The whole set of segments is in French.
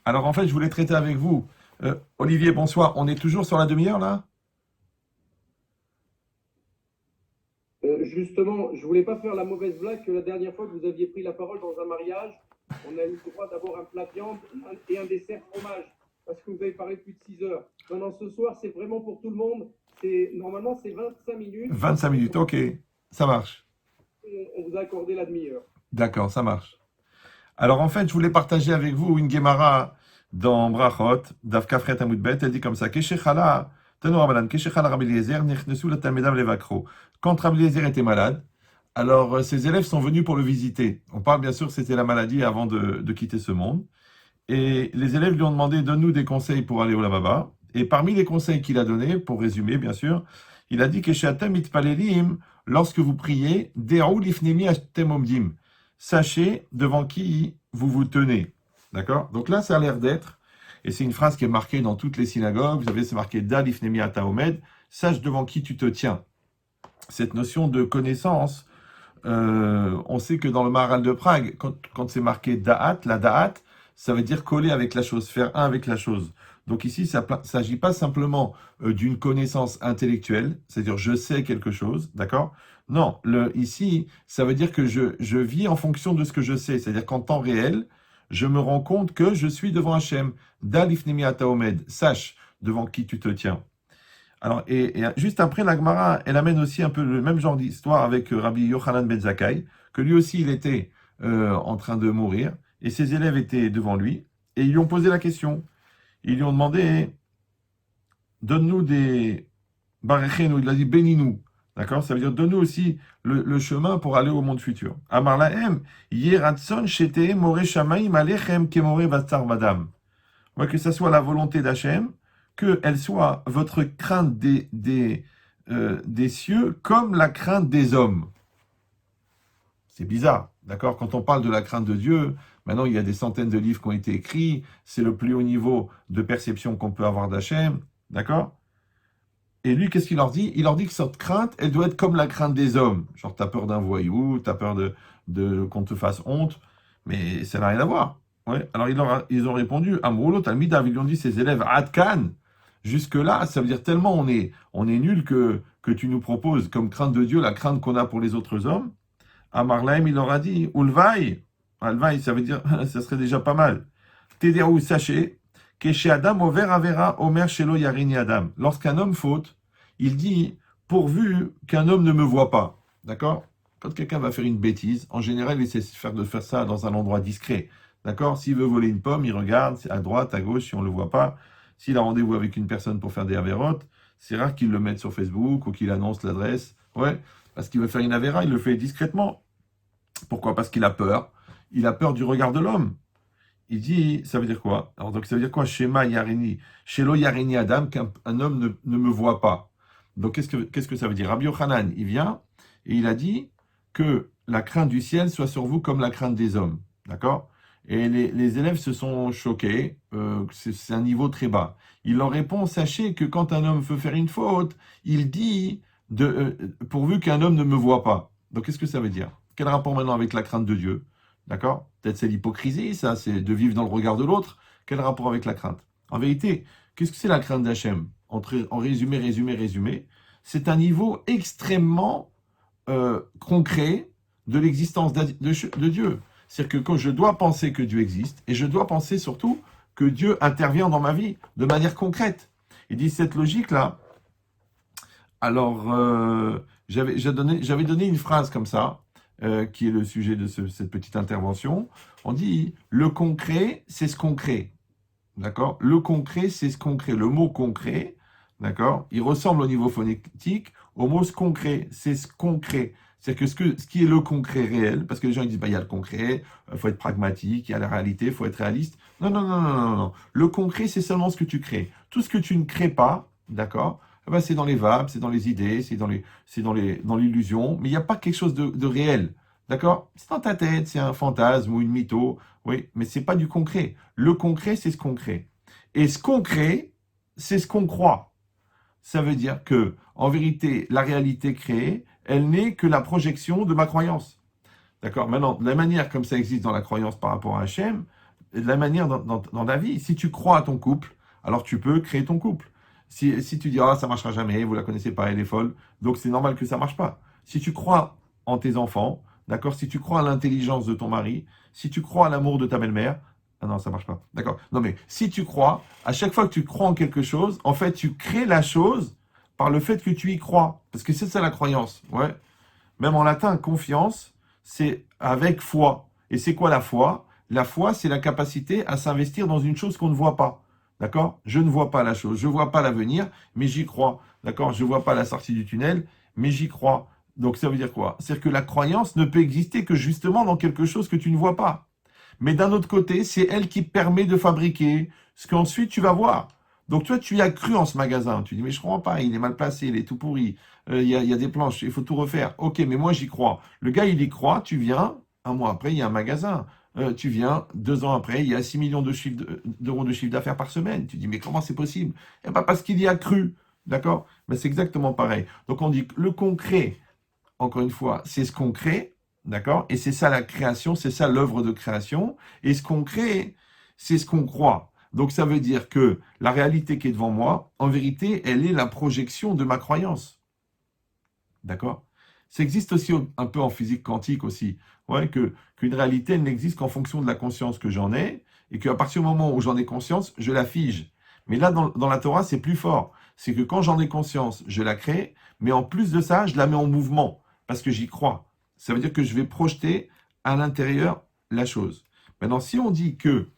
Alors en fait, je voulais traiter avec vous. Olivier, bonsoir. On est toujours sur la demi-heure là? Justement, je voulais pas faire la mauvaise blague que la dernière fois que vous aviez pris la parole dans un mariage, on a eu le droit d'avoir un plat de viande et un dessert fromage, parce que vous avez parlé plus de 6 heures. Maintenant, ce soir, c'est vraiment pour tout le monde. Normalement, c'est 25 minutes. 25 minutes, ok. Ça marche. On vous a accordé la demi-heure. D'accord, ça marche. Alors en fait, je voulais partager avec vous une Gemara dans Brachot, Daf Kafret Amud Bet. Elle dit comme ça: Keshechala, Tanu Rabbanan, Keshechala Rabbi Eliezer, Nechnesu Latalmedav Levakro. Quand Rabbi Eliezer était malade, alors ses élèves sont venus pour le visiter. On parle bien sûr, c'était la maladie avant de quitter ce monde. Et les élèves lui ont demandé: donne-nous des conseils pour aller au lavaba. Et parmi les conseils qu'il a donnés, pour résumer bien sûr, il a dit que Sheatem itpalelim, lorsque vous priez, De'ou lifnemi atem omdim, sachez devant qui vous vous tenez. D'accord? Donc là, ça a l'air d'être, et c'est une phrase qui est marquée dans toutes les synagogues, vous savez, c'est marqué Da lifnemi ata omed, sache devant qui tu te tiens. Cette notion de connaissance, on sait que dans le Maharal de Prague, quand c'est marqué Da'at, la Da'at, ça veut dire coller avec la chose, faire un avec la chose. Donc ici, ça ne s'agit pas simplement d'une connaissance intellectuelle, c'est-à-dire je sais quelque chose, d'accord? Non, ici, ça veut dire que je vis en fonction de ce que je sais, c'est-à-dire qu'en temps réel, je me rends compte que je suis devant Hachem. Dalifnemi ata omed, sache devant qui tu te tiens. Alors, et juste après, la Gemara, elle amène aussi un peu le même genre d'histoire avec Rabbi Yochanan ben Zakkai, que lui aussi, il était en train de mourir, et ses élèves étaient devant lui, et ils lui ont posé la question. Ils lui ont demandé, donne-nous des barechenou, il a dit bénis-nous. D'accord? Ça veut dire, donne-nous aussi le chemin pour aller au monde futur. Amar lahem, yeratson shete more shamaim alechem kemore vatsar vadam. Ouais, que ça soit la volonté d'Hachem, qu'elle soit votre crainte des cieux comme la crainte des hommes. C'est bizarre, d'accord? Quand on parle de la crainte de Dieu, maintenant il y a des centaines de livres qui ont été écrits, c'est le plus haut niveau de perception qu'on peut avoir d'Hachem, d'accord? Et lui, qu'est-ce qu'il leur dit? Il leur dit que cette crainte, elle doit être comme la crainte des hommes. Genre, t'as peur d'un voyou, t'as peur qu'on te fasse honte, mais ça n'a rien à voir. Ouais. Alors, ils ont répondu, Amroulo, Talmidav, ils lui ont dit, ses élèves, Adkan, jusque-là, ça veut dire tellement on est nul que tu nous proposes comme crainte de Dieu la crainte qu'on a pour les autres hommes. Amarlaim, il leur a dit, Ulvaï, Ulvaï, ça veut dire, ça serait déjà pas mal. Tederou, sachez, que chez Adam, over avera, omer shelo yarini Adam. Lorsqu'un homme faute, il dit, pourvu qu'un homme ne me voit pas. D'accord? Quand quelqu'un va faire une bêtise, en général, il essaie de faire ça dans un endroit discret. D'accord? S'il veut voler une pomme, il regarde à droite, à gauche, si on ne le voit pas. S'il a rendez-vous avec une personne pour faire des avérotes, c'est rare qu'il le mette sur Facebook ou qu'il annonce l'adresse. Ouais, parce qu'il veut faire une avéra, il le fait discrètement. Pourquoi? Parce qu'il a peur. Il a peur du regard de l'homme. Il dit, ça veut dire quoi? Alors, donc, ça veut dire quoi? Shema Yarini, Shelo Yarini Adam, qu'un homme ne me voit pas. Donc, qu'est-ce que ça veut dire? Rabbi Yochanan, il vient et il a dit que la crainte du ciel soit sur vous comme la crainte des hommes. D'accord? Et les élèves se sont choqués, c'est un niveau très bas. Il leur répond, sachez que quand un homme veut faire une faute, il dit, pourvu qu'un homme ne me voit pas. Donc, qu'est-ce que ça veut dire? Quel rapport maintenant avec la crainte de Dieu? D'accord? Peut-être c'est l'hypocrisie, ça, c'est de vivre dans le regard de l'autre. Quel rapport avec la crainte? En vérité, qu'est-ce que c'est la crainte d'Hachem? En résumé, c'est un niveau extrêmement concret de l'existence de Dieu. C'est-à-dire que quand je dois penser que Dieu existe, et je dois penser surtout que Dieu intervient dans ma vie de manière concrète. Il dit cette logique-là. Alors, j'avais donné une phrase comme ça, qui est le sujet de cette petite intervention. On dit, le concret, c'est ce qu'on crée. D'accord? Le concret, c'est ce qu'on crée. Le mot concret, d'accord? Il ressemble au niveau phonétique au mot ce concret. C'est ce concret. C'est-à-dire que ce qui est le concret réel, parce que les gens ils disent, bah, il y a le concret, il faut être pragmatique, il y a la réalité, il faut être réaliste. Non, non, non, non, non, non. Le concret, c'est seulement ce que tu crées. Tout ce que tu ne crées pas, d'accord? Eh ben, c'est dans les vapes, c'est dans les idées, dans l'illusion, mais il n'y a pas quelque chose de réel. D'accord? C'est dans ta tête, c'est un fantasme ou une mytho, oui, mais c'est pas du concret. Le concret, c'est ce qu'on crée. Et ce qu'on crée, c'est ce qu'on croit. Ça veut dire que, en vérité, la réalité créée, elle n'est que la projection de ma croyance. D'accord? Maintenant, de la manière comme ça existe dans la croyance par rapport à Hachem, de la manière dans la vie. Si tu crois à ton couple, alors tu peux créer ton couple. Si tu dis, ah, ça marchera jamais, vous la connaissez pas, elle est folle, donc c'est normal que ça marche pas. Si tu crois en tes enfants, d'accord, si tu crois à l'intelligence de ton mari, si tu crois à l'amour de ta belle-mère, ah non, ça marche pas, d'accord. Non mais si tu crois, à chaque fois que tu crois en quelque chose, en fait, tu crées la chose par le fait que tu y crois, parce que c'est ça la croyance, ouais. Même en latin, confiance, c'est avec foi. Et c'est quoi la foi? La foi, c'est la capacité à s'investir dans une chose qu'on ne voit pas. D'accord? Je ne vois pas la chose, je ne vois pas l'avenir, mais j'y crois. D'accord? Je ne vois pas la sortie du tunnel, mais j'y crois. Donc ça veut dire quoi? C'est-à-dire que la croyance ne peut exister que justement dans quelque chose que tu ne vois pas. Mais d'un autre côté, c'est elle qui permet de fabriquer ce qu'ensuite tu vas voir. Donc toi, tu y as cru en ce magasin. Tu dis, mais je ne comprends pas, il est mal placé, il est tout pourri. Il y a des planches, il faut tout refaire. Ok, mais moi j'y crois. Le gars, il y croit, tu viens, un mois après, il y a un magasin. Tu viens, 2 ans après, il y a 6 millions d'euros de chiffre d'affaires par semaine. Tu dis, mais comment c'est possible? Eh bien, parce qu'il y a cru. D'accord? Mais c'est exactement pareil. Donc on dit que le concret, encore une fois, c'est ce qu'on crée. D'accord? Et c'est ça la création, c'est ça l'œuvre de création. Et ce qu'on crée, c'est ce qu'on croit. Donc ça veut dire que la réalité qui est devant moi, en vérité, elle est la projection de ma croyance. D'accord? Ça existe aussi un peu en physique quantique aussi. Ouais, qu'une réalité, elle n'existe qu'en fonction de la conscience que j'en ai, et qu'à partir du moment où j'en ai conscience, je la fige. Mais là, dans la Torah, c'est plus fort. C'est que quand j'en ai conscience, je la crée, mais en plus de ça, je la mets en mouvement, parce que j'y crois. Ça veut dire que je vais projeter à l'intérieur la chose. Maintenant, si on dit que,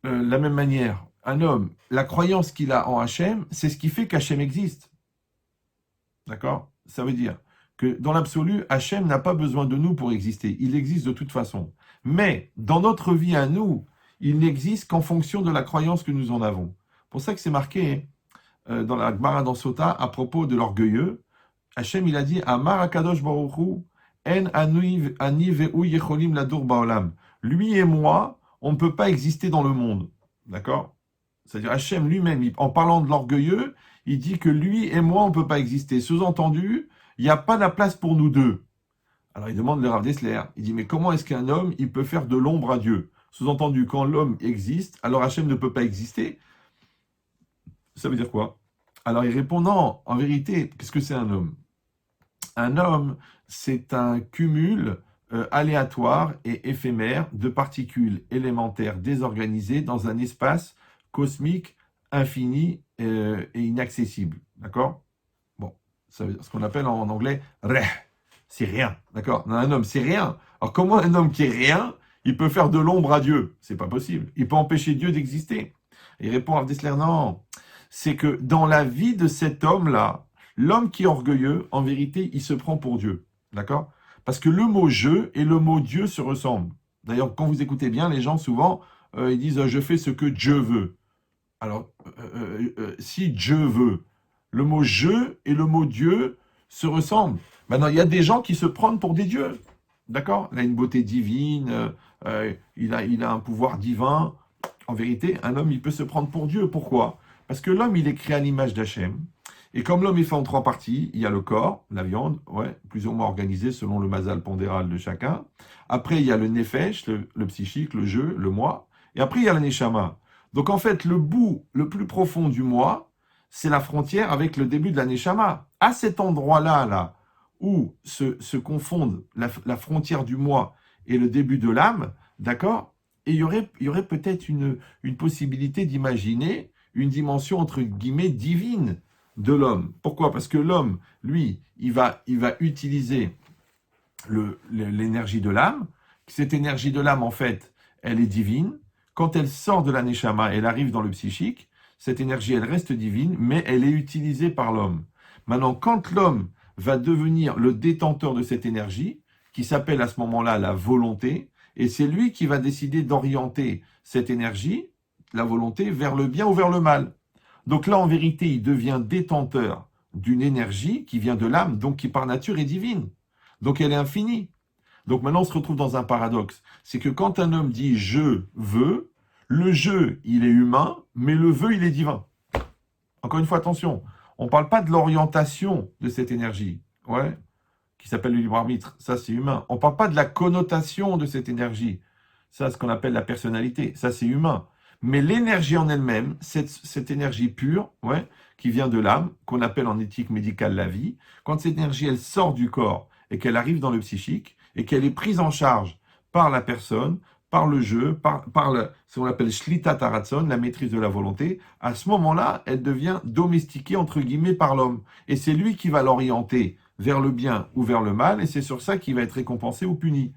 de la même manière, un homme, la croyance qu'il a en Hachem, c'est ce qui fait qu'Hachem existe. D'accord? Ça veut dire que dans l'absolu, Hachem n'a pas besoin de nous pour exister. Il existe de toute façon. Mais dans notre vie à nous, il n'existe qu'en fonction de la croyance que nous en avons. C'est pour ça que c'est marqué dans la Gemara dans Sota à propos de l'orgueilleux. Hachem, il a dit Amar Akadosh Baruch Hu, En ani ve'u yecholim ladur ba'olam. Lui et moi, on ne peut pas exister dans le monde. D'accord? C'est-à-dire Hachem lui-même, en parlant de l'orgueilleux, il dit que lui et moi, on ne peut pas exister. Sous-entendu, il n'y a pas la place pour nous deux. Alors il demande le Rav Dessler, il dit, mais comment est-ce qu'un homme, il peut faire de l'ombre à Dieu? Sous-entendu, quand l'homme existe, alors Hachem ne peut pas exister. Ça veut dire quoi? Alors il répond, non, en vérité, qu'est-ce que c'est un homme? Un homme, c'est un cumul aléatoire et éphémère de particules élémentaires désorganisées dans un espace cosmique infini et inaccessible. D'accord? Bon, ça veut dire ce qu'on appelle en anglais reh, c'est rien. D'accord? Un homme, c'est rien. Alors comment un homme qui est rien, il peut faire de l'ombre à Dieu? C'est pas possible. Il peut empêcher Dieu d'exister. Il répond à Dessler, non. C'est que dans la vie de cet homme-là, l'homme qui est orgueilleux, en vérité, il se prend pour Dieu. D'accord? Parce que le mot je et le mot Dieu se ressemblent. D'ailleurs, quand vous écoutez bien, les gens souvent, ils disent je fais ce que Dieu veut. Alors, si Dieu veut, le mot je et le mot Dieu se ressemblent. Maintenant, il y a des gens qui se prennent pour des dieux. D'accord? Il a une beauté divine, il a un pouvoir divin. En vérité, un homme, il peut se prendre pour Dieu. Pourquoi? Parce que l'homme, il est créé à l'image d'Hachem. Et comme l'homme est fait en 3 parties, il y a le corps, la viande, ouais, plus ou moins organisé selon le mazal pondéral de chacun. Après, il y a le nefesh, le psychique, le jeu, le moi. Et après, il y a le neshama. Donc en fait, le bout le plus profond du moi, c'est la frontière avec le début de la neshama. À cet endroit-là, là, où se confondent la frontière du moi et le début de l'âme, d'accord? Et il y aurait peut-être une possibilité d'imaginer une dimension, entre guillemets, divine de l'homme. Pourquoi? Parce que l'homme, lui, il va utiliser l'énergie de l'âme. Cette énergie de l'âme, en fait, elle est divine. Quand elle sort de la neshama, elle arrive dans le psychique. Cette énergie, elle reste divine, mais elle est utilisée par l'homme. Maintenant, quand l'homme va devenir le détenteur de cette énergie, qui s'appelle à ce moment-là la volonté, et c'est lui qui va décider d'orienter cette énergie, la volonté, vers le bien ou vers le mal. Donc là, en vérité, il devient détenteur d'une énergie qui vient de l'âme, donc qui par nature est divine. Donc elle est infinie. Donc maintenant, on se retrouve dans un paradoxe. C'est que quand un homme dit « je veux », le « je », il est humain, mais le « veut », il est divin. Encore une fois, attention, on ne parle pas de l'orientation de cette énergie, qui s'appelle le libre arbitre, ça c'est humain. On ne parle pas de la connotation de cette énergie, Ça, ce qu'on appelle la personnalité. Ça, c'est humain. Mais l'énergie en elle-même, cette énergie pure, ouais, qui vient de l'âme, qu'on appelle en éthique médicale la vie, quand cette énergie, elle sort du corps et qu'elle arrive dans le psychique et qu'elle est prise en charge par la personne, par le jeu, ce qu'on appelle shlita taratson, la maîtrise de la volonté, à ce moment-là, elle devient domestiquée, entre guillemets, par l'homme. Et c'est lui qui va l'orienter vers le bien ou vers le mal, et c'est sur ça qu'il va être récompensé ou puni.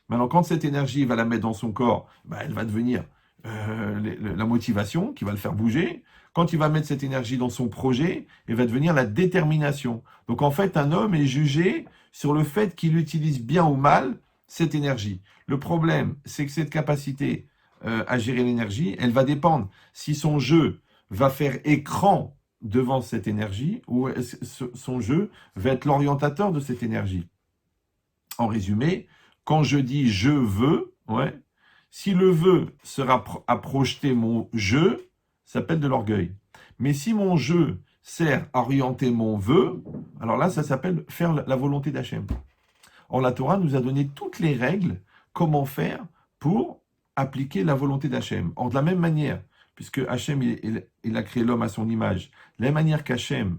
Maintenant, quand cette énergie va la mettre dans son corps, elle va devenir la motivation qui va le faire bouger. Quand il va mettre cette énergie dans son projet, elle va devenir la détermination. Donc en fait, un homme est jugé sur le fait qu'il utilise bien ou mal cette énergie. Le problème, c'est que cette capacité à gérer l'énergie, elle va dépendre si son jeu va faire écran devant cette énergie ou son jeu va être l'orientateur de cette énergie. En résumé, quand je dis je veux, ouais, si le vœu sera à projeter mon je, ça s'appelle de l'orgueil. Mais si mon je sert à orienter mon vœu, alors là, ça s'appelle faire la volonté d'Hachem. Or, la Torah nous a donné toutes les règles, comment faire pour appliquer la volonté d'Hachem. Or, de la même manière, puisque Hachem, il a créé l'homme à son image, de la même manière qu'Hachem,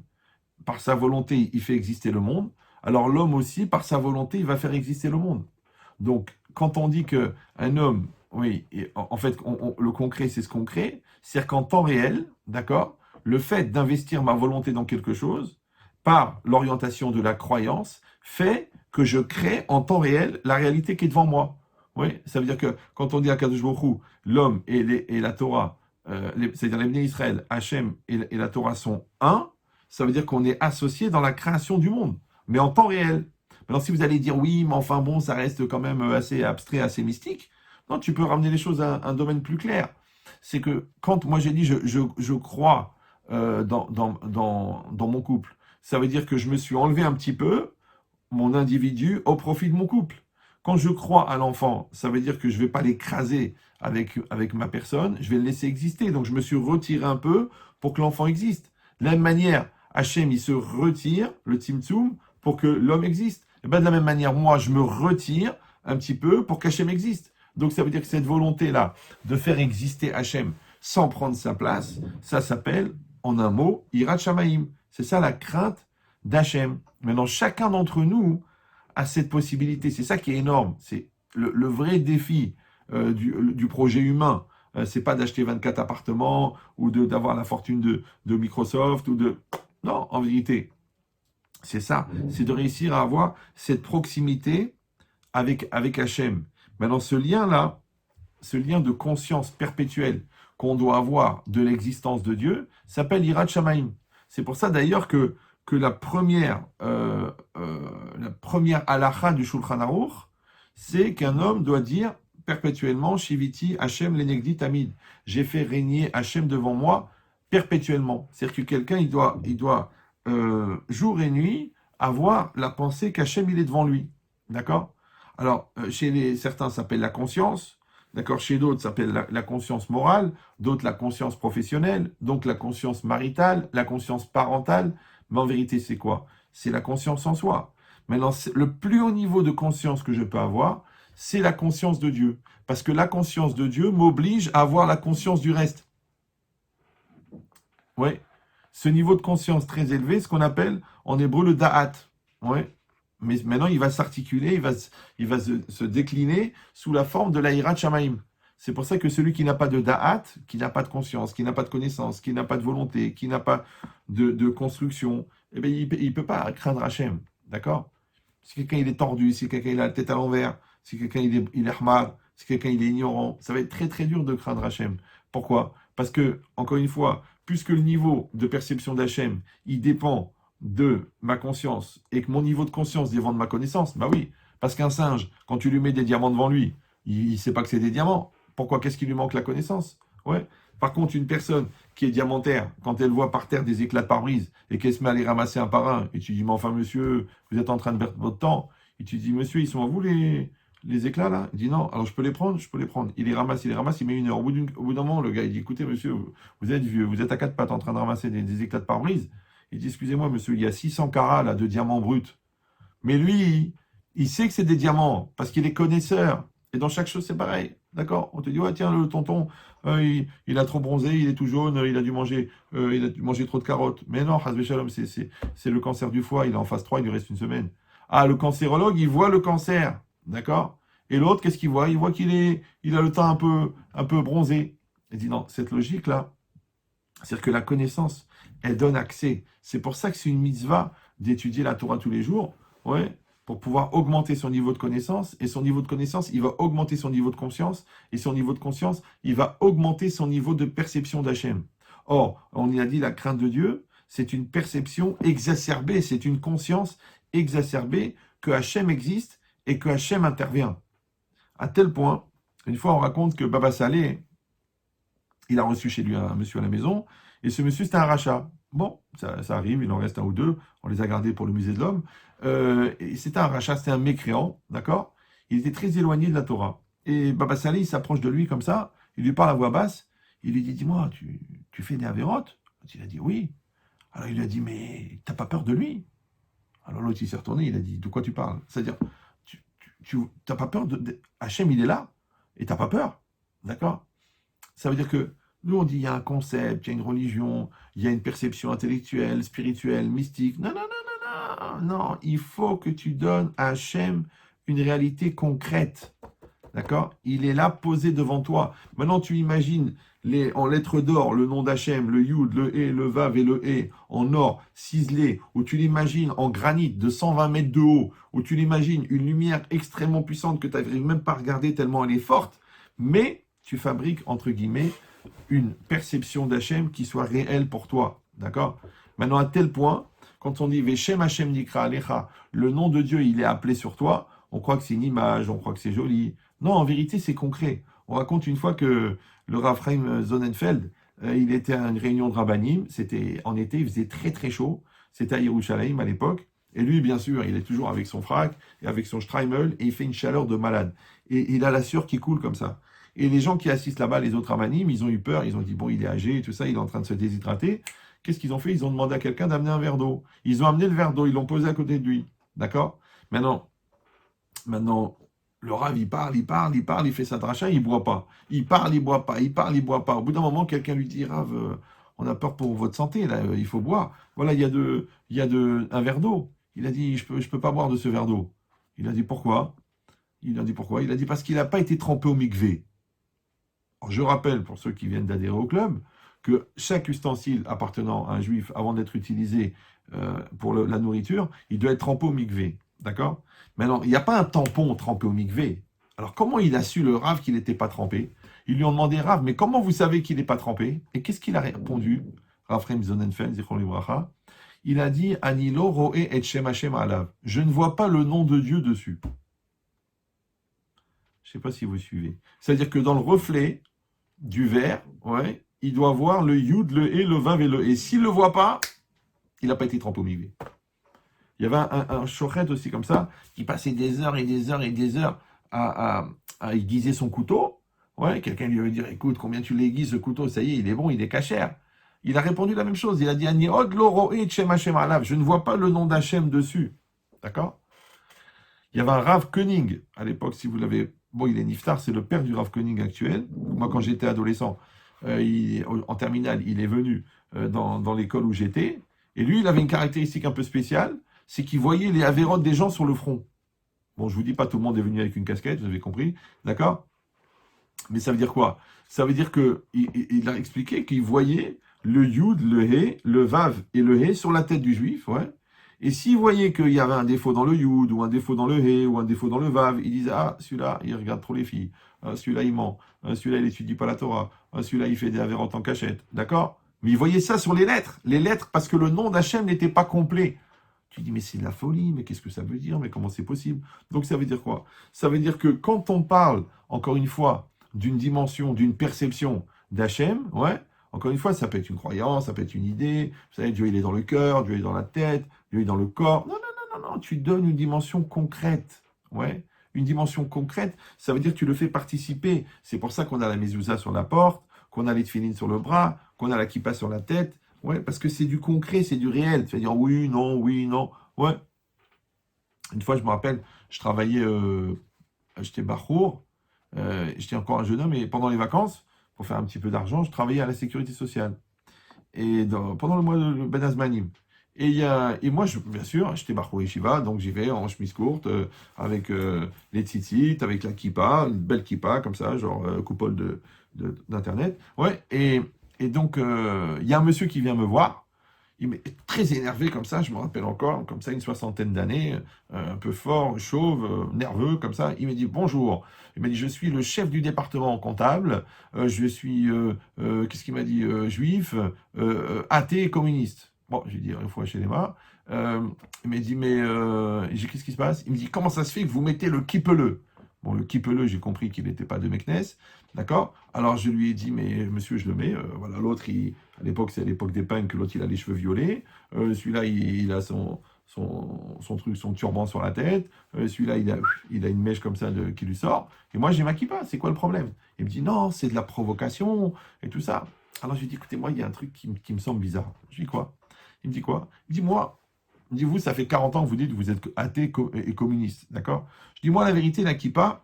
par sa volonté, il fait exister le monde, alors l'homme aussi, par sa volonté, il va faire exister le monde. Donc, quand on dit qu'un homme, oui, en fait, le concret, c'est ce qu'on crée, c'est-à-dire qu'en temps réel, d'accord, le fait d'investir ma volonté dans quelque chose, par l'orientation de la croyance, fait que je crée en temps réel la réalité qui est devant moi. Oui, ça veut dire que quand on dit à Kadosh Baruch Hu, l'homme et la Torah, c'est-à-dire les bénis Israël, Hachem et la Torah sont un, ça veut dire qu'on est associé dans la création du monde, mais en temps réel. Maintenant, si vous allez dire oui, mais enfin bon, ça reste quand même assez abstrait, assez mystique, non, tu peux ramener les choses à un domaine plus clair. C'est que quand moi j'ai dit je crois dans mon couple, ça veut dire que je me suis enlevé un petit peu mon individu au profit de mon couple. Quand je crois à l'enfant, ça veut dire que je ne vais pas l'écraser avec ma personne, je vais le laisser exister. Donc je me suis retiré un peu pour que l'enfant existe. De la même manière, Hachem, il se retire, le Tzimtzum, pour que l'homme existe. Et bien de la même manière, moi, je me retire un petit peu pour qu'Hachem existe. Donc ça veut dire que cette volonté-là de faire exister Hachem sans prendre sa place, ça s'appelle, en un mot, Hirat Shamaim. C'est ça la crainte d'Hachem. Maintenant, chacun d'entre nous a cette possibilité. C'est ça qui est énorme. C'est le vrai défi du projet humain. C'est pas d'acheter 24 appartements ou d'avoir la fortune de Microsoft ou de... Non, en vérité, c'est ça. C'est de réussir à avoir cette proximité avec Hachem. Maintenant, ce lien-là, ce lien de conscience perpétuelle qu'on doit avoir de l'existence de Dieu, s'appelle Hirat Shamaim. C'est pour ça d'ailleurs que la première halakha du Shulchan Aruch, c'est qu'un homme doit dire perpétuellement Shiviti Hachem Lenegdi Tamid. J'ai fait régner Hachem devant moi perpétuellement. C'est-à-dire que quelqu'un, il doit jour et nuit avoir la pensée qu'Hachem, il est devant lui. D'accord? Alors, chez certains, ça s'appelle la conscience. D'accord? Chez d'autres, ça s'appelle la conscience morale. D'autres, la conscience professionnelle. Donc, la conscience maritale, la conscience parentale. Mais en vérité, c'est quoi? C'est la conscience en soi. Maintenant, le plus haut niveau de conscience que je peux avoir, c'est la conscience de Dieu. Parce que la conscience de Dieu m'oblige à avoir la conscience du reste. Oui. Ce niveau de conscience très élevé, ce qu'on appelle en hébreu le da'at. Oui. Mais maintenant, il va s'articuler, il va se décliner sous la forme de la hirat shamaim. C'est pour ça que celui qui n'a pas de da'at, qui n'a pas de conscience, qui n'a pas de connaissance, qui n'a pas de volonté, qui n'a pas de construction, eh bien, il ne peut pas craindre Hachem. D'accord? Si quelqu'un il est tordu, si quelqu'un il a la tête à l'envers, si quelqu'un il est hamad, si quelqu'un il est ignorant, ça va être très très dur de craindre Hachem. Pourquoi? Parce que, encore une fois, puisque le niveau de perception d'Hachem, il dépend de ma conscience et que mon niveau de conscience dépend de ma connaissance, bah oui, parce qu'un singe, quand tu lui mets des diamants devant lui, il ne sait pas que c'est des diamants. Pourquoi? Qu'est-ce qui lui manque? La connaissance. Ouais. Par contre, une personne qui est diamantaire, quand elle voit par terre des éclats de pare-brise et qu'elle se met à les ramasser un par un, et tu dis, mais enfin, monsieur, vous êtes en train de perdre votre temps, et tu dis, monsieur, ils sont à vous les éclats là? Il dit, non, alors je peux les prendre, je peux les prendre. Il les ramasse, il met une heure. Au bout d'un moment, le gars, il dit, écoutez, monsieur, vous êtes vieux, vous êtes à quatre pattes en train de ramasser des éclats de pare-brise. Il dit, excusez-moi, monsieur, il y a 600 carats là, de diamants bruts. Mais lui, il sait que c'est des diamants, parce qu'il est connaisseur. Et dans chaque chose, c'est pareil. D'accord? On te dit, ouais, tiens, le tonton, il a trop bronzé, il est tout jaune, il a dû manger trop de carottes. Mais non, Hasbe Shalom, c'est le cancer du foie, il est en phase 3, il lui reste une semaine. Ah, le cancérologue, il voit le cancer. D'accord? Et l'autre, qu'est-ce qu'il voit? Il voit il a le teint un peu bronzé. Il dit, non, cette logique-là, c'est-à-dire que la connaissance, elle donne accès. C'est pour ça que c'est une mitzvah d'étudier la Torah tous les jours, ouais, pour pouvoir augmenter son niveau de connaissance. Et son niveau de connaissance, il va augmenter son niveau de conscience. Et son niveau de conscience, il va augmenter son niveau de perception d'Hachem. Or, on y a dit, la crainte de Dieu, c'est une perception exacerbée, c'est une conscience exacerbée que Hachem existe et que Hachem intervient. À tel point, une fois on raconte que Baba Saleh, il a reçu chez lui un monsieur à la maison, et ce monsieur, c'était un rachat. Bon, ça arrive, il en reste un ou deux, on les a gardés pour le musée de l'homme. Et c'était un rachat, c'était un mécréant, d'accord? Il était très éloigné de la Torah. Et Baba Saleh, il s'approche de lui comme ça, il lui parle à voix basse, il lui dit, dis-moi, tu fais des avérotes? Il a dit, oui. Alors il lui a dit, mais t'as pas peur de lui? Alors l'autre, il s'est retourné, il a dit, de quoi tu parles? C'est-à-dire, tu t'as pas peur Hachem, il est là, et t'as pas peur, d'accord? Ça veut dire que nous, on dit il y a un concept, il y a une religion, il y a une perception intellectuelle, spirituelle, mystique. Non, non, non, non, non, non. Il faut que tu donnes à Hachem une réalité concrète. D'accord? Il est là posé devant toi. Maintenant, tu imagines en lettres d'or le nom d'Hachem, le Yud, le He, le Vav et le He, en or, ciselé, ou tu l'imagines en granit de 120 mètres de haut, ou tu l'imagines une lumière extrêmement puissante que tu n'arrives même pas à regarder tellement elle est forte, mais tu fabriques, entre guillemets, une perception d'Hachem qui soit réelle pour toi. D'accord? Maintenant, à tel point, quand on dit Veshem Hachem Nikra Alecha, le nom de Dieu, il est appelé sur toi, on croit que c'est une image, on croit que c'est joli. Non, en vérité, c'est concret. On raconte une fois que le Rav Chaim Sonnenfeld, il était à une réunion de Rabbanim, c'était en été, il faisait très très chaud, c'était à Yerushalayim à l'époque, et lui, bien sûr, il est toujours avec son frac et avec son Streimel, et il fait une chaleur de malade. Et il a la sueur qui coule comme ça. Et les gens qui assistent là-bas, les autres Rabbanim, ils ont eu peur, ils ont dit, bon, il est âgé et tout ça, il est en train de se déshydrater. Qu'est-ce qu'ils ont fait? Ils ont demandé à quelqu'un d'amener un verre d'eau. Ils ont amené le verre d'eau, ils l'ont posé à côté de lui. D'accord? Maintenant, le Rav, il fait sa dracha, il ne boit pas. Il parle, il boit pas, il parle, il boit pas. Au bout d'un moment, quelqu'un lui dit, Rav, on a peur pour votre santé, là, il faut boire. Voilà, un verre d'eau. Il a dit, je peux pas boire de ce verre d'eau. Il a dit, pourquoi? Il a dit, pourquoi? Il a dit, parce qu'il n'a pas été trempé au mikvé. Alors, je rappelle, pour ceux qui viennent d'adhérer au club, que chaque ustensile appartenant à un juif, avant d'être utilisé pour la nourriture, il doit être trempé au mikvé. D'accord? Maintenant, il n'y a pas un tampon trempé au mikvé. Alors, comment il a su, le Rav, qu'il n'était pas trempé? Ils lui ont demandé, Rav, mais comment vous savez qu'il n'est pas trempé? Et qu'est-ce qu'il a répondu? Rav Chaim Sonnenfeld, Zichron Libracha. Il a dit, Anilo roe et Shem Hashem alav. Je ne vois pas le nom de Dieu dessus. Je ne sais pas si vous suivez. C'est-à-dire que dans le reflet du verre, ouais, il doit voir le Yud, le He, le Vav et le He. S'il ne le voit pas, il n'a pas été trempé au mikvé. Il y avait un shochet aussi comme ça, qui passait des heures et des heures et des heures à aiguiser son couteau. Ouais, quelqu'un lui avait dit, écoute, combien tu l'aiguises ce couteau? Ça y est, il est bon, il est cachère. Il a répondu la même chose. Il a dit, je ne vois pas le nom d'Hachem dessus. D'accord? Il y avait un Rav Koenig, à l'époque, si vous l'avez... Bon, il est niftar, c'est le père du Rav Koenig actuel. Moi, quand j'étais adolescent, en terminale, il est venu dans l'école où j'étais. Et lui, il avait une caractéristique un peu spéciale, c'est qu'il voyait les avérotes des gens sur le front. Bon, je vous dis pas tout le monde est venu avec une casquette, vous avez compris, d'accord? Mais ça veut dire quoi? Ça veut dire que il a expliqué qu'il voyait le Yud, le He, le Vav et le He sur la tête du juif, ouais. Et s'il voyait qu'il y avait un défaut dans le Yud, ou un défaut dans le He, ou un défaut dans le Vav, il disait, ah, celui-là, il regarde trop les filles, ah, celui-là, il ment, ah, celui-là, il n'étudie pas la Torah, ah, celui-là, il fait des avérotes en cachette, d'accord? Mais il voyait ça sur les lettres, parce que le nom d'Hachem n'était pas complet. Tu dis, mais c'est de la folie, mais qu'est-ce que ça veut dire? Mais comment c'est possible? Donc ça veut dire quoi? Ça veut dire que quand on parle, encore une fois, d'une dimension, d'une perception d'Hachem, ouais, encore une fois, ça peut être une croyance, ça peut être une idée, vous savez, Dieu il est dans le cœur, Dieu est dans la tête, Dieu est dans le corps. Non, non, non, non, non, tu donnes une dimension concrète, ouais. Une dimension concrète, ça veut dire que tu le fais participer. C'est pour ça qu'on a la mezouza sur la porte, qu'on a les tefilines sur le bras, qu'on a la kippa sur la tête. Ouais, parce que c'est du concret, c'est du réel. Tu vas dire oui, non. Ouais. Une fois, je me rappelle, je travaillais, j'étais Bachour, j'étais encore un jeune homme, et pendant les vacances, pour faire un petit peu d'argent, je travaillais à la sécurité sociale. Et pendant le mois de Ben Azmanim. Et moi, bien sûr, j'étais Barco Yeshiva, donc j'y vais en chemise courte, avec les tzitzit, avec la kippa, une belle kippa, comme ça, genre coupole d'Internet. Ouais, et donc, il y a un monsieur qui vient me voir. Il est très énervé comme ça, je me rappelle encore, comme ça, une soixantaine d'années, un peu fort, chauve, nerveux, comme ça. Il me dit bonjour. Il m'a dit je suis le chef du département comptable, je suis, qu'est-ce qu'il m'a dit, juif, athée et communiste. Bon, j'ai dit une fois chez les mains. Il m'a dit mais j'ai dit, qu'est-ce qui se passe? Il me dit comment ça se fait que vous mettez le kipeleux? Bon, le kipeleux, j'ai compris qu'il n'était pas de Meknes, d'accord? Alors je lui ai dit mais monsieur, je le mets. Voilà, l'autre, à l'époque, c'est à l'époque des punks, l'autre, il a les cheveux violets. Celui-là, il a son truc, son turban sur la tête. Celui-là, il a une mèche comme ça qui lui sort. Et moi, j'ai ma kippa. C'est quoi le problème? Il me dit, non, c'est de la provocation et tout ça. Alors, je lui dis, écoutez, moi, il y a un truc qui me semble bizarre. Je lui dis, quoi? Il me dit, quoi? Il me dit, moi, il me dit, vous, ça fait 40 ans que vous dites que vous êtes athée et communiste. D'accord? Je dis, moi, la vérité, la kippa,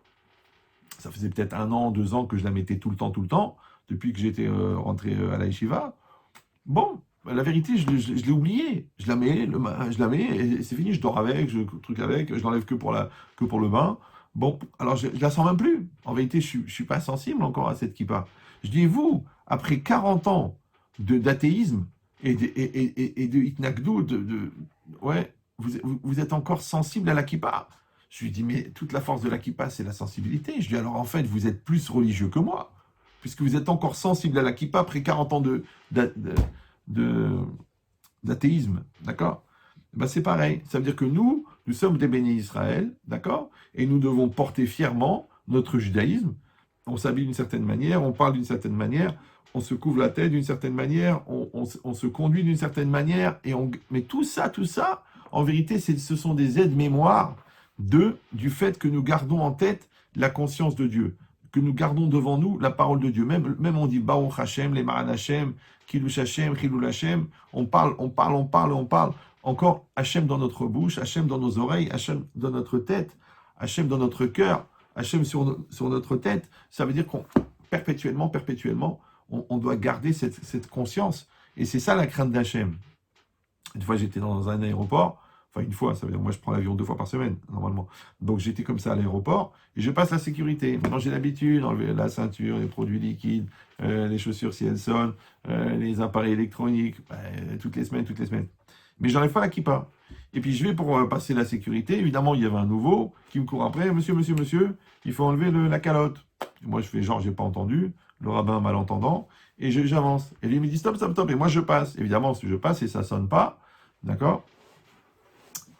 ça faisait peut-être 1 an, 2 ans que je la mettais tout le temps, depuis que j'étais rentré à la yeshiva. Bon, la vérité, je l'ai oublié. Je la mets et c'est fini. Je dors avec, je truc avec, je l'enlève que pour le bain. Bon, alors je la sens même plus. En vérité, je suis pas sensible encore à cette kippa. Je dis, vous, après 40 ans d'athéisme et de hitnakdou, ouais, vous êtes encore sensible à la kippa. Je lui dis, mais toute la force de la kippa, c'est la sensibilité. Je lui dis, alors en fait, vous êtes plus religieux que moi, puisque vous êtes encore sensible à la kippa après 40 ans d'a- de- d'athéisme, d'accord? Ben c'est pareil, ça veut dire que nous sommes des bénis Israël, d'accord? Et nous devons porter fièrement notre judaïsme. On s'habille d'une certaine manière, on parle d'une certaine manière, on se couvre la tête d'une certaine manière, on se conduit d'une certaine manière, mais tout ça, en vérité, ce sont des aides-mémoires du fait que nous gardons en tête la conscience de Dieu, que nous gardons devant nous la parole de Dieu. Même on dit Baruch Hashem, les Maran Hashem, Kiddush Hashem, Chilul Hashem, on parle. Encore Hashem dans notre bouche, Hashem dans nos oreilles, Hashem dans notre tête, Hashem dans notre cœur, Hashem sur notre tête. Ça veut dire qu'on perpétuellement, on doit garder cette conscience. Et c'est ça la crainte d'Hachem. Une fois, j'étais dans un aéroport. Enfin, une fois, ça veut dire moi, je prends l'avion 2 fois par semaine, normalement. Donc, j'étais comme ça à l'aéroport et je passe la sécurité. Maintenant, j'ai l'habitude d'enlever la ceinture, les produits liquides, les chaussures si elles sonnent, les appareils électroniques, toutes les semaines. Mais j'enlève pas la kippa. Et puis, je vais pour passer la sécurité. Évidemment, il y avait un nouveau qui me court après. Monsieur, il faut enlever la calotte. Et moi, je fais genre, j'ai pas entendu. Le rabbin malentendant. Et j'avance. Et lui, il me dit stop. Et moi, je passe. Évidemment, si je passe et ça sonne pas, d'accord?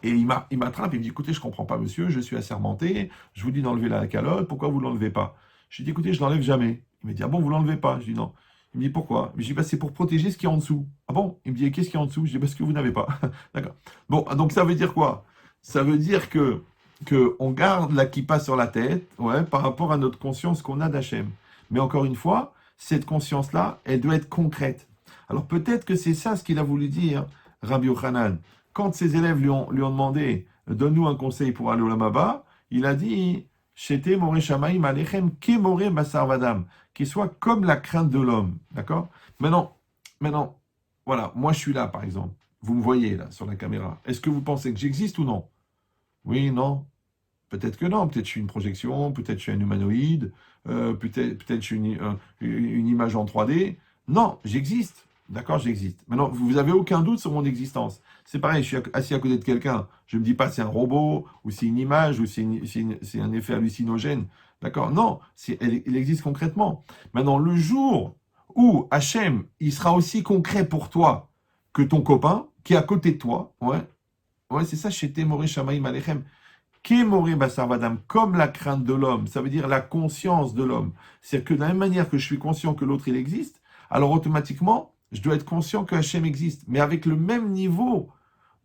Et il m'attrape, il me dit, écoutez, je ne comprends pas, monsieur, je suis assermenté, je vous dis d'enlever la calotte, pourquoi vous ne l'enlevez pas? Je lui dis, écoutez, je ne l'enlève jamais. Il me dit, ah bon, vous ne l'enlevez pas? Je dis, non. Il me dit, pourquoi? Je dis, bah, c'est pour protéger ce qui est en dessous. Ah bon? Il me dit, qu'est-ce qui est en dessous? Je dis, parce que vous n'avez pas. D'accord. Bon, donc ça veut dire quoi? Ça veut dire que on garde la kippa sur la tête, ouais, par rapport à notre conscience qu'on a d'Hachem. Mais encore une fois, cette conscience-là, elle doit être concrète. Alors peut-être que c'est ça ce qu'il a voulu dire, Rabbi Yochanan. Quand ses élèves lui ont demandé donne-nous un conseil pour aller au Lamaba, il a dit Shete more shamaim alechem ke more basar vadam, qu'il soit comme la crainte de l'homme. D'accord? Maintenant, voilà, moi je suis là par exemple. Vous me voyez là sur la caméra. Est-ce que vous pensez que j'existe ou non? Oui, non. Peut-être que non. Peut-être que je suis une projection, peut-être que je suis un humanoïde, peut-être que je suis une image en 3D. Non, j'existe. D'accord, j'existe. Maintenant, vous n'avez aucun doute sur mon existence. C'est pareil, je suis assis à côté de quelqu'un. Je ne me dis pas c'est un robot, ou c'est une image, ou c'est un effet hallucinogène. D'accord? Non, il existe concrètement. Maintenant, le jour où Hachem, il sera aussi concret pour toi que ton copain, qui est à côté de toi, ouais, c'est ça, chez Temore Shamaim Alechem. Kémoré Basarvadam, comme la crainte de l'homme, ça veut dire la conscience de l'homme. C'est-à-dire que de la même manière que je suis conscient que l'autre il existe, alors automatiquement, je dois être conscient que Hachem existe, mais avec le même niveau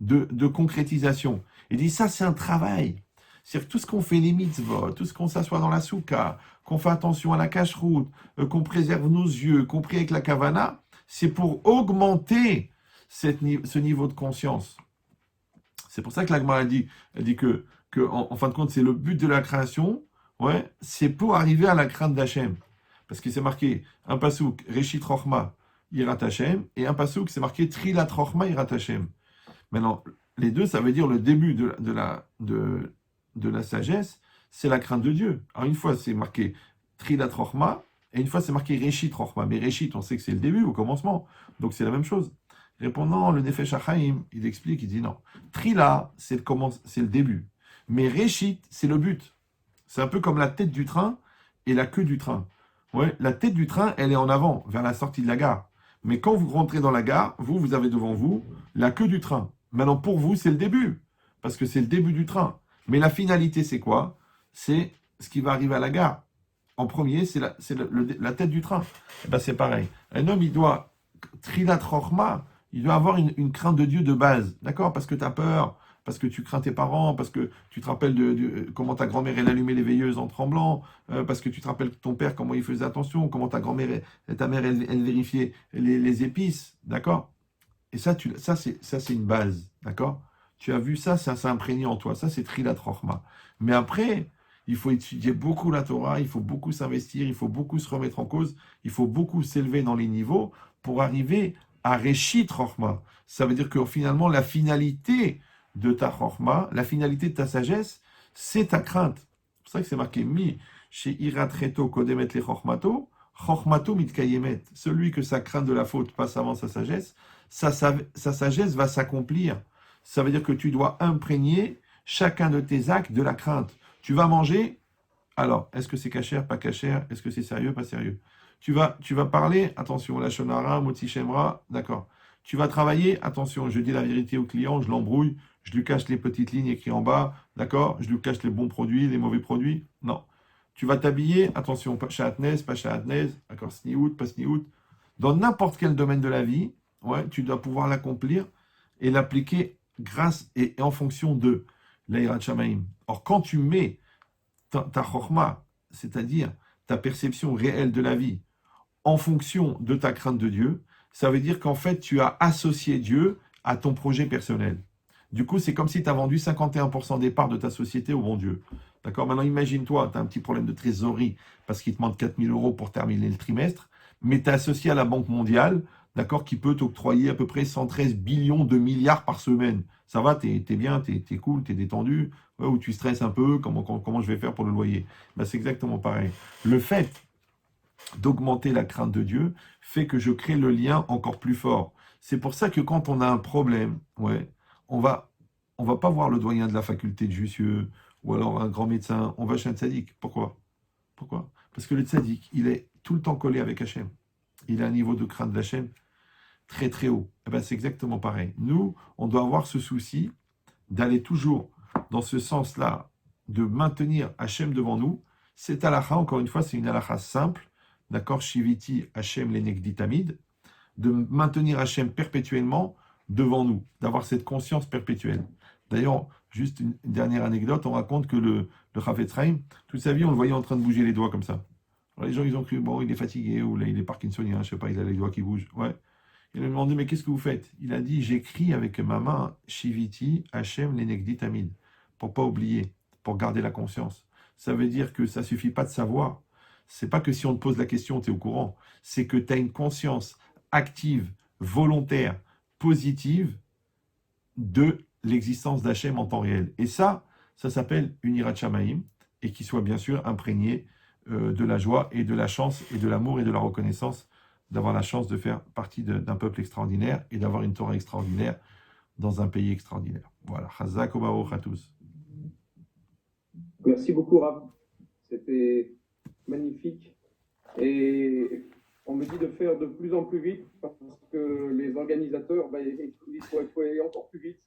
de concrétisation. Il dit ça, c'est un travail. C'est-à-dire que tout ce qu'on fait les mitzvot, tout ce qu'on s'assoit dans la soukha, qu'on fait attention à la cache-route, qu'on préserve nos yeux, qu'on prie avec la kavana, c'est pour augmenter ce niveau de conscience. C'est pour ça que l'Agma a dit que en fin de compte, c'est le but de la création Ouais, c'est pour arriver à la crainte d'Hachem. Parce que c'est marqué un pasouk, Reshit Rochma, Irat Hashem, et un pasouk, c'est marqué Trilat Rochma, Irat Hashem. Maintenant, les deux, ça veut dire le début de la sagesse, c'est la crainte de Dieu. Alors, une fois, c'est marqué Trilat Rochma, et une fois, c'est marqué Reshit Rochma. Mais Reshit, on sait que c'est le début, au commencement. Donc, c'est la même chose. Répondant, le Nefesh HaChaim, il explique, il dit non. Trila, c'est le début. Mais Reshit, c'est le but. C'est un peu comme la tête du train et la queue du train. Ouais, la tête du train, elle est en avant, vers la sortie de la gare. Mais quand vous rentrez dans la gare, vous avez devant vous la queue du train. Maintenant, pour vous, c'est le début, parce que c'est le début du train. Mais la finalité, c'est quoi? C'est ce qui va arriver à la gare. En premier, c'est la tête du train. Eh ben, c'est pareil. Un homme, il doit, Trilat Rochma, il doit avoir une crainte de Dieu de base. D'accord? Parce que tu as peur, parce que tu crains tes parents, parce que tu te rappelles de comment ta grand-mère, elle allumait les veilleuses en tremblant, parce que tu te rappelles de ton père, comment il faisait attention, comment ta grand-mère, ta mère, elle vérifiait les épices. D'accord? Et ça, c'est une base, d'accord? Tu as vu ça, ça s'est imprégné en toi. Ça, c'est Trilat Rochma. Mais après, il faut étudier beaucoup la Torah, il faut beaucoup s'investir, il faut beaucoup se remettre en cause, il faut beaucoup s'élever dans les niveaux pour arriver à Reshit Rochma. Ça veut dire que finalement, la finalité de ta Rochma, la finalité de ta sagesse, c'est ta crainte. C'est pour ça que c'est marqué Mi, chez Iratreto Kodemet le Chochmato, Chochmato mitkayemet. Celui que sa crainte de la faute passe avant sa sagesse, sa sagesse va s'accomplir. Ça veut dire que tu dois imprégner chacun de tes actes de la crainte. Tu vas manger, alors, est-ce que c'est cachère, pas cachère? Est-ce que c'est sérieux, pas sérieux? Tu vas parler, attention, la shonara, moti shemra, d'accord. Tu vas travailler, attention, je dis la vérité au client, je l'embrouille, je lui cache les petites lignes écrites en bas, d'accord. Je lui cache les bons produits, les mauvais produits, non. Tu vas t'habiller, attention, pas shahatnez, pas shahatnez, d'accord, sniout, pas sniout. Dans n'importe quel domaine de la vie, ouais, tu dois pouvoir l'accomplir et l'appliquer grâce et en fonction de l'Eirat Shamaim. Or, quand tu mets ta chorma, c'est-à-dire ta perception réelle de la vie, en fonction de ta crainte de Dieu, ça veut dire qu'en fait, tu as associé Dieu à ton projet personnel. Du coup, c'est comme si tu as vendu 51% des parts de ta société au bon Dieu. D'accord? Maintenant, imagine-toi, tu as un petit problème de trésorerie parce qu'il te manque 4 000 euros pour terminer le trimestre, mais tu es associé à la Banque mondiale, d'accord, qui peut t'octroyer à peu près 113 billions de milliards par semaine. Ça va, t'es bien, t'es cool, t'es détendu, ouais, ou tu stresses un peu, comment je vais faire pour le loyer? Ben, c'est exactement pareil. Le fait d'augmenter la crainte de Dieu fait que je crée le lien encore plus fort. C'est pour ça que quand on a un problème, ouais, on va, on va pas voir le doyen de la faculté de Jussieu ou alors un grand médecin, on va chez un tzaddik. Pourquoi? Pourquoi? Parce que le tzaddik, il est tout le temps collé avec Hachem. Il a un niveau de crainte d'Hachem très très haut. Eh ben, c'est exactement pareil. Nous, on doit avoir ce souci d'aller toujours dans ce sens-là, de maintenir Hachem devant nous. Cette halakha, encore une fois, c'est une halakha simple, d'accord, Shiviti Hachem l'enegditamid, de maintenir Hachem perpétuellement devant nous, d'avoir cette conscience perpétuelle. D'ailleurs, juste une dernière anecdote, on raconte que le Chafetz Chaim, toute sa vie, on le voyait en train de bouger les doigts comme ça. Alors, les gens, ils ont cru, bon, il est fatigué, ou là, il est parkinsonien, je sais pas, il a les doigts qui bougent. Ouais. Il a demandé, mais qu'est-ce que vous faites? Il a dit, j'écris avec ma main Shiviti, Hachem, l'Enegdit Amid, pour pas oublier, pour garder la conscience. Ça veut dire que ça suffit pas de savoir. C'est pas que si on te pose la question, tu es au courant. C'est que tu as une conscience active, volontaire, positive de l'existence d'Hachem en temps réel. Et ça s'appelle une Hirat Shamaim, et qui soit bien sûr imprégné de la joie et de la chance et de l'amour et de la reconnaissance d'avoir la chance de faire partie d'un peuple extraordinaire et d'avoir une Torah extraordinaire dans un pays extraordinaire. Voilà. Chazak Obaruch à tous. Merci beaucoup, Rav. C'était magnifique. Et on me dit de faire de plus en plus vite parce que les organisateurs, il faut aller encore plus vite.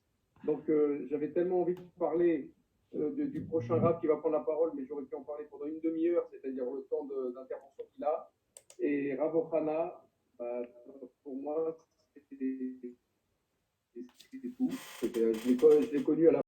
Donc, j'avais tellement envie de parler du prochain Rav qui va prendre la parole, mais j'aurais pu en parler pendant une demi-heure, c'est-à-dire le temps d'intervention qu'il a. Et Rav Ochana, pour moi, c'était tout. Je l'ai connu à la